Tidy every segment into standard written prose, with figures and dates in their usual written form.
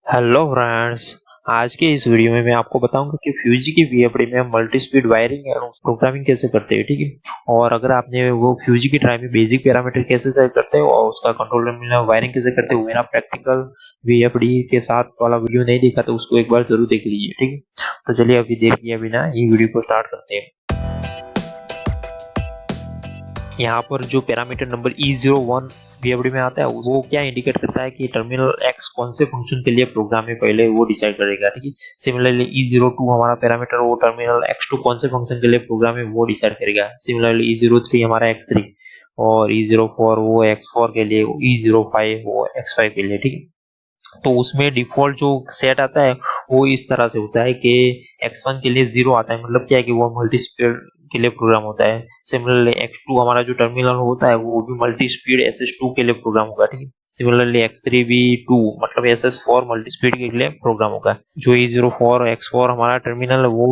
Hello friends. आज के इस वीडियो में मैं आपको बताऊंगा कि फ्यूजी की वीएफडी में हम मल्टी स्पीड वायरिंग और प्रोग्रामिंग कैसे करते हैं, ठीक है। और अगर आपने वो फ्यूजी की ट्राई में बेसिक पैरामीटर कैसे सेट करते हैं और उसका कंट्रोल टर्मिनल वायरिंग कैसे करते हैं, वो मेरा प्रैक्टिकल वीएफडी के साथ वाला वीडियो नहीं देखा तो उसको एक बार जरूर देख लीजिए, ठीक है। तो चलिए अभी देख लिया बिना ये वीडियो को स्टार्ट करते हैं। यहाँ पर जो पैरामीटर नंबर E01 वीएफडी में आता है वो क्या इंडिकेट करता है कि टर्मिनल एक्स कौन से फंक्शन के लिए प्रोग्राम में पहले वो डिसाइड करेगा, ठीक है। सिमिलरली E02 हमारा पैरामीटर वो टर्मिनल x2 कौन से फंक्शन के लिए प्रोग्राम में वो डिसाइड करेगा। सिमिलरली E03 हमारा x3 और E04 वो x4 के लिए, E05 वो x5 के लिए, ठीक है। तो उसमें डिफॉल्ट जो सेट आता है वो इस तरह से होता है कि x1 के लिए 0 आता है, मतलब क्या है कि वो मल्टी स्पीड के लिए प्रोग्राम होता है। सिमिलरली x2 हमारा जो टर्मिनल होता है वो भी मल्टी स्पीड SS2 के लिए प्रोग्राम होगा, ठीक है। सिमिलरली x3 भी 2 मतलब SS4 मल्टी स्पीड के लिए प्रोग्राम होगा। जो E04 x4 हमारा टर्मिनल है वो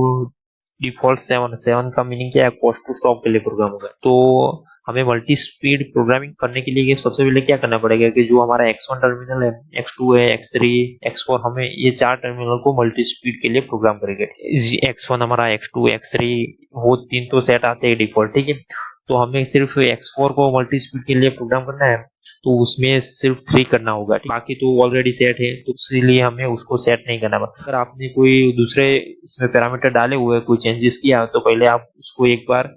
डिफॉल्ट 7 का मीनिंग क्या है, कॉस्ट टू स्टॉप के लिए प्रोग्राम होगा। तो हमें मल्टी स्पीड प्रोग्रामिंग करने के लिए सबसे पहले क्या करना पड़ेगा कि जो हमारा x1 टर्मिनल है, x2 है, x3, x4, हमें ये चार टर्मिनल को मल्टी स्पीड के लिए प्रोग्राम करेंगे। x1 हमारा, x2, x3 वो तीन तो सेट आते हैं डिफॉल्ट, ठीक है। तो हमें सिर्फ x4 को मल्टी स्पीड के लिए प्रोग्राम करना है, तो उसमें सिर्फ 3 करना होगा, बाकी तो ऑलरेडी सेट है, तो इसीलिए हमें उसको सेट नहीं करना पड़ता। अगर आपने कोई दूसरे इसमें पैरामीटर डाले हुए कोई चेंजेस किया तो पहले आप उसको एक बार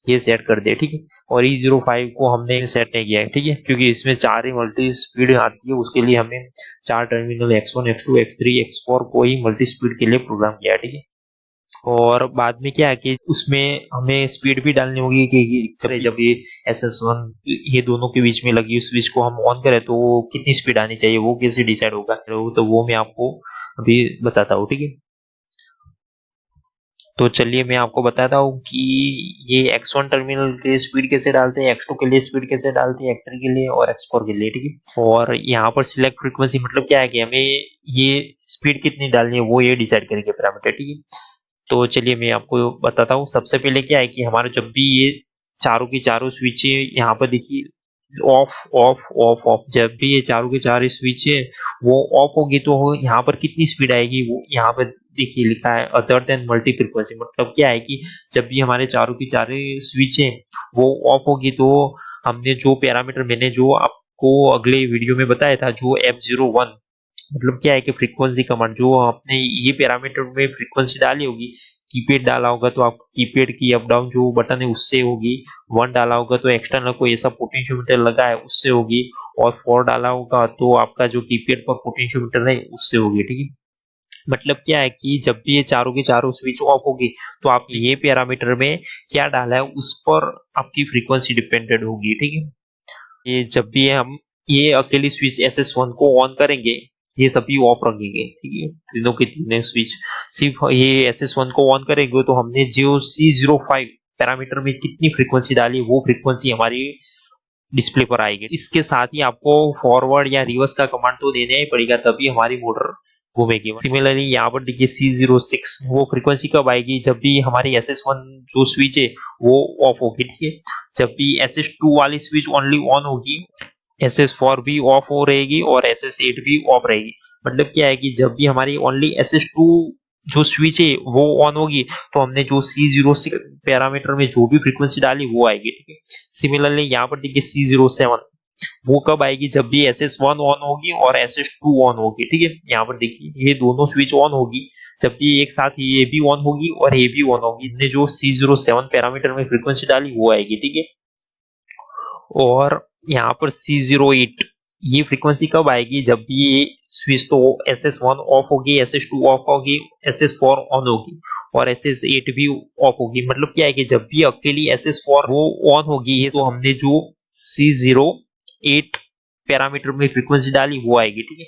ये सेट कर दे, ठीक है। और E05 को हमने सेट नहीं किया है, ठीक है, क्योंकि इसमें चार ही मल्टी स्पीड आती है, उसके लिए हमें चार terminal x1 x2 x3 x4 को ही मल्टी स्पीड के लिए प्रोग्राम किया है, ठीक है। और बाद में क्या है कि उसमें हमें स्पीड भी डालनी होगी कि जब ये SS1 ये दोनों के बीच में लगी स्विच को हम ऑन करें तो कितनी स्पीड आनी चाहिए, वो कैसे डिसाइड होगा, तो वो मैं आपको अभी बताता हूँ, ठीक है। तो चलिए मैं आपको बताता हूँ कि ये x1 टर्मिनल के स्पीड कैसे डालते हैं, x2 के लिए स्पीड कैसे डालते हैं, x3 के लिए और x4 के लिए, ठीक है। और यहाँ पर सिलेक्ट फ्रीक्वेंसी मतलब क्या है कि हमें ये स्पीड कितनी डालनी है वो ये डिसाइड करेंगे पैरामीटर, ठीक है। तो चलिए मैं आपको बताता हूँ। सबसे पहले क्या है कि हमारा जब भी ये चारों की चारों स्विच यहाँ पर देखिए ऑफ ऑफ ऑफ ऑफ, जब भी ये चारों के चार स्विच है वो ऑफ होगी तो यहाँ पर कितनी स्पीड आएगी वो यहाँ पर देखिए लिखा है अदर देन मल्टी फ्रीक्वेंसी। मतलब क्या है कि जब भी हमारे चारों की चारों स्विच है वो ऑफ होगी तो हमने जो पैरामीटर मैंने जो आपको अगले वीडियो में बताया था जो F01 मतलब क्या है कि फ्रीक्वेंसी कमांड जो आपने ये पैरामीटर में फ्रीक्वेंसी डाली होगी, कीपैड डाला होगा तो आपका कीपैड की अप डाउन जो बटन है उससे होगी, 1 डाला होगा तो एक्सटर्नल कोई ऐसा पोटेंशियोमीटर लगा है उससे होगी, और 4 डाला होगा तो आपका जो कीपैड पर पोटेंशियोमीटर है उससे होगी, ठीक है। मतलब क्या है कि जब भी ये चारों की चारों स्विच ऑफ होगी तो आप ये पैरामीटर में क्या डाला है उस पर आपकी फ्रीक्वेंसी डिपेंडेंट होगी, ठीक है। ये जब भी हम ये अकेली स्विच SS1 को ऑन करेंगे ये सभी ऑफ रखेंगे, ठीक है, तीनों के तीनों स्विच। सिर्फ ये SS1 को ऑन करेंगे तो हमने जो C05 पैरामीटर में कितनी फ्रीक्वेंसी डाली वो फ्रीक्वेंसी हमारी डिस्प्ले पर आएगी। इसके साथ ही आपको फॉरवर्ड या रिवर्स का कमांड तो देना ही पड़ेगा तभी हमारी मोटर घूमेगी। सिमिलरली यहाँ पर देखिए C06 वो फ्रीक्वेंसी कब आएगी, जब भी हमारी SS1 जो स्विच है वो ऑफ होगी, ठीक है। जब भी SS2 वाली स्विच ओनली ऑन होगी, SS4 भी ऑफ हो रहेगी और SS8 भी ऑफ रहेगी। मतलब क्या है कि जब भी हमारी ओनली SS2 जो स्विच है वो ऑन होगी तो हमने जो C06 पैरामीटर में जो भी फ्रीक्वेंसी डाली वो आएगी, ठीक है। सिमिलरली यहाँ पर देखिए C07 वो कब आएगी, जब भी SS1 ऑन होगी और SS2 ऑन होगी, ठीक है। यहाँ पर देखिए ये दोनों स्विच ऑन होगी, जब भी एक साथ ये भी ऑन होगी और ये भी ऑन होगी, इसने जो C07 पैरामीटर में फ्रीक्वेंसी डाली वो आएगी, ठीक है। और यहाँ पर C08 ये फ्रीक्वेंसी कब आएगी, जब भी ये स्विच तो SS1 ऑफ होगी, SS2 ऑफ होगी, SS4 ऑन होगी और SS8 भी ऑफ होगी। मतलब क्या है कि जब भी अकेली SS4 वो ऑन होगी तो हमने जो C08 पैरामीटर में फ्रीक्वेंसी डाली वो आएगी, ठीक है।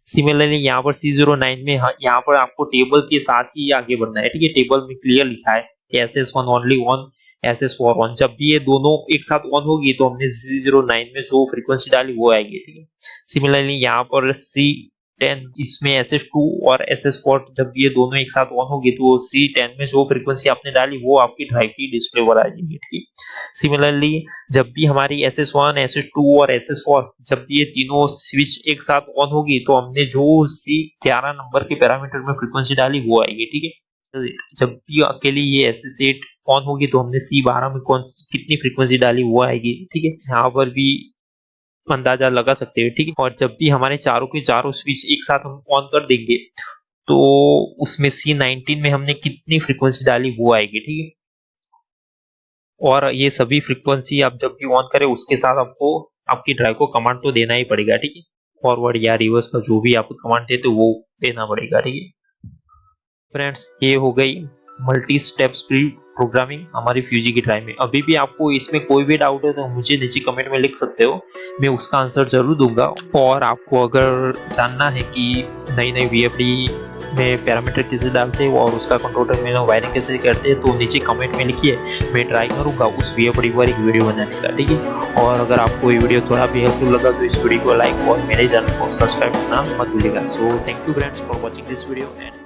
सिमिलरली यहाँ पर C09 में यहाँ पर आपको टेबल के साथ ही आगे बढ़ना है, ठीक है। टेबल में क्लियर लिखा है कि SS1 only on, SS4 on. जब भी ये दोनों एक साथ ऑन होगी तो हमने C09 में जो फ्रीक्वेंसी डाली वो आएगी, ठीक है। सिमिलरली यहाँ पर C10 इसमें SS2 और SS4 जब ये दोनों एक साथ ऑन होगी तो C10 में जो फ्रीक्वेंसी आपने डाली वो आपकी ड्राइव की डिस्प्ले पर आ जाएगी। ठीक, सिमिलरली जब भी हमारी SS1, SS2 और SS4 जब ये तीनों स्विच एक साथ ऑन होगी तो हमने जो C11 नंबर के पैरामीटर में फ्रीक्वेंसी डाली वो आएगी। ठीक है, जब भी अकेली ये SS8 ऑन होगी तो हमने C12 में कितनी फ्रीक्वेंसी डाली वो आएगी। ठीक है, यहाँ पर भी अंदाजा लगा सकते हैं। ठीक है, और जब भी हमारे चारों के चारों स्विच एक साथ हम ऑन कर देंगे तो उसमें C19 में हमने कितनी फ्रीक्वेंसी डाली वो आएगी। ठीक है, और ये सभी फ्रीक्वेंसी आप जब भी ऑन करें उसके साथ आपको आपकी ड्राइव को कमांड तो देना ही पड़ेगा। ठीक है, फॉरवर्ड या रिवर्स का जो भी आप कमांड देते वो देना पड़ेगा। ठीक है फ्रेंड्स, ये हो गई मल्टी स्टेप स्पीड प्रोग्रामिंग हमारी फ्यूजी की ड्राइव में। अभी भी आपको इसमें कोई भी डाउट है तो मुझे नीचे कमेंट में लिख सकते हो, मैं उसका आंसर जरूर दूंगा। और आपको अगर जानना है कि नई नई VFD में पैरामीटर कैसे डालते हैं और उसका कंट्रोलर में वायरिंग कैसे करते हैं तो नीचे कमेंट में लिखिए, मैं ट्राई करूंगा उस VFD पर एक वीडियो बनाने का। ठीक है, और अगर आपको ये वीडियो थोड़ा भी हेल्पफुल लगा तो इस वीडियो को लाइक और मेरे चैनल को सब्सक्राइब करना मत भूलिएगा। So thank you friends for watching this video and